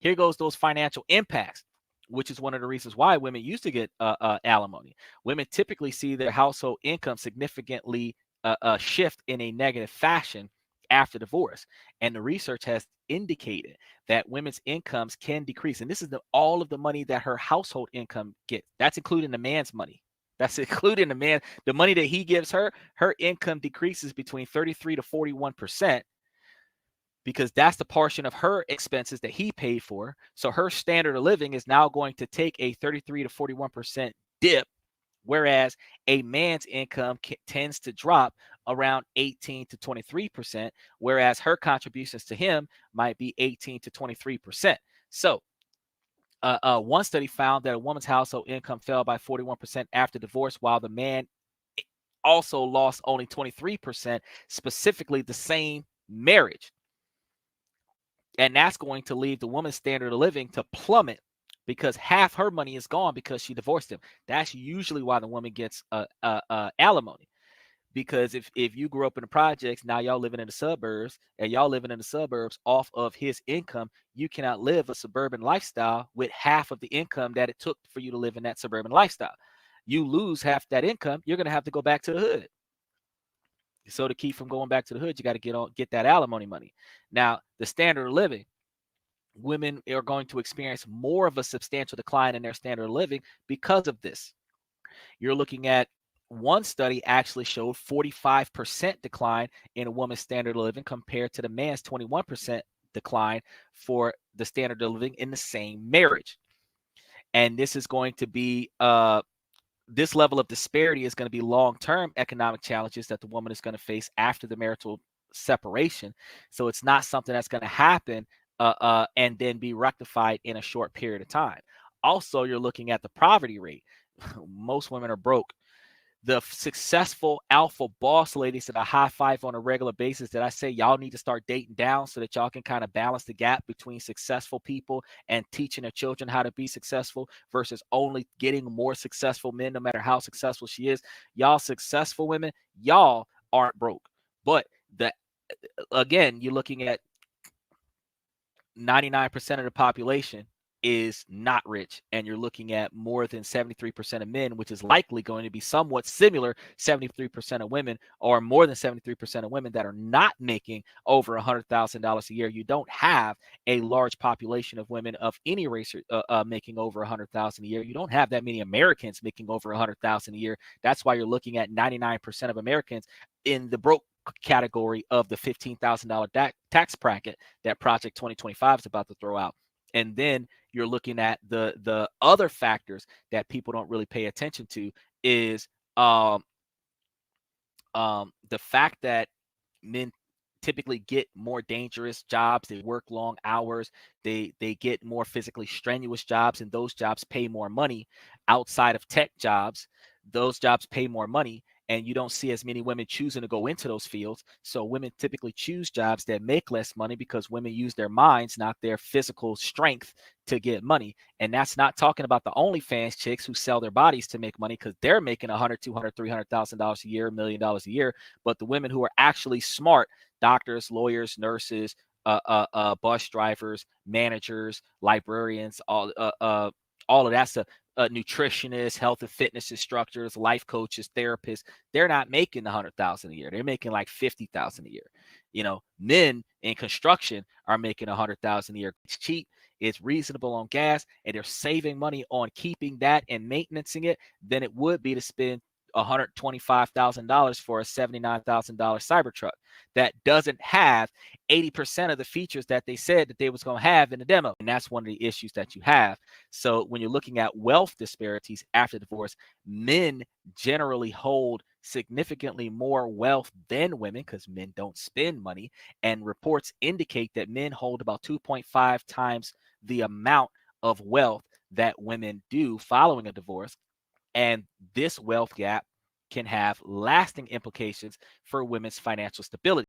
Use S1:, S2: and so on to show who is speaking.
S1: Here goes those financial impacts, which is one of the reasons why women used to get alimony. Women typically see their household income significantly shift in a negative fashion after divorce. And the research has indicated that women's incomes can decrease. And this is all of the money that her household income gets. That's including the man's money. That's including the money that he gives her. Her income decreases between 33 to 41%, because that's the portion of her expenses that he paid for. So her standard of living is now going to take a 33 to 41% dip, whereas a man's income tends to drop around 18 to 23%, whereas her contributions to him might be 18 to 23%. So one study found that a woman's household income fell by 41% after divorce, while the man also lost only 23%, specifically the same marriage. And that's going to leave the woman's standard of living to plummet, because half her money is gone because she divorced him. That's usually why the woman gets alimony. Because if you grew up in the projects, now y'all living in the suburbs, and y'all living in the suburbs off of his income, you cannot live a suburban lifestyle with half of the income that it took for you to live in that suburban lifestyle. You lose half that income, you're going to have to go back to the hood. So to keep from going back to the hood, you got to get that alimony money. Now, the standard of living, women are going to experience more of a substantial decline in their standard of living because of this. You're looking at one study actually showed 45% decline in a woman's standard of living compared to the man's 21% decline for the standard of living in the same marriage. And this is going to be this level of disparity is going to be long-term economic challenges that the woman is going to face after the marital separation. So it's not something that's going to happen and then be rectified in a short period of time. Also, you're looking at the poverty rate. Most women are broke. The successful alpha boss ladies that I high five on a regular basis, that I say y'all need to start dating down so that y'all can kind of balance the gap between successful people and teaching their children how to be successful versus only getting more successful men, no matter how successful she is. Y'all successful women, y'all aren't broke. But again, you're looking at 99% of the population is not rich, and you're looking at more than 73% of men, which is likely going to be somewhat similar. 73% of women, or more than 73% of women, that are not making over $100,000 a year. You don't have a large population of women of any race making over $100,000 a year. You don't have that many Americans making over $100,000 a year. That's why you're looking at 99% of Americans in the broke category of the $15,000 tax bracket that Project 2025 is about to throw out. And then you're looking at the other factors that people don't really pay attention to is the fact that men typically get more dangerous jobs. They work long hours. They get more physically strenuous jobs, and those jobs pay more money. Outside of tech jobs, those jobs pay more money, and you don't see as many women choosing to go into those fields. So women typically choose jobs that make less money because women use their minds, not their physical strength, to get money. And that's not talking about the OnlyFans chicks who sell their bodies to make money, because they're making $100,000, $200,000, $300,000 a year, $1 million a year. But the women who are actually smart, doctors, lawyers, nurses, bus drivers, managers, librarians, all of that stuff, nutritionists, health and fitness instructors, life coaches, therapists, they're not making $100,000 a year. They're making like $50,000 a year. Men in construction are making $100,000 a year. It's cheap, it's reasonable on gas, and they're saving money on keeping that and maintaining it than it would be to spend $125,000 for a $79,000 Cybertruck that doesn't have 80% of the features that they said that they was going to have in the demo. And that's one of the issues that you have. So when you're looking at wealth disparities after divorce, men generally hold significantly more wealth than women because men don't spend money. And reports indicate that men hold about 2.5 times the amount of wealth that women do following a divorce. And this wealth gap can have lasting implications for women's financial stability.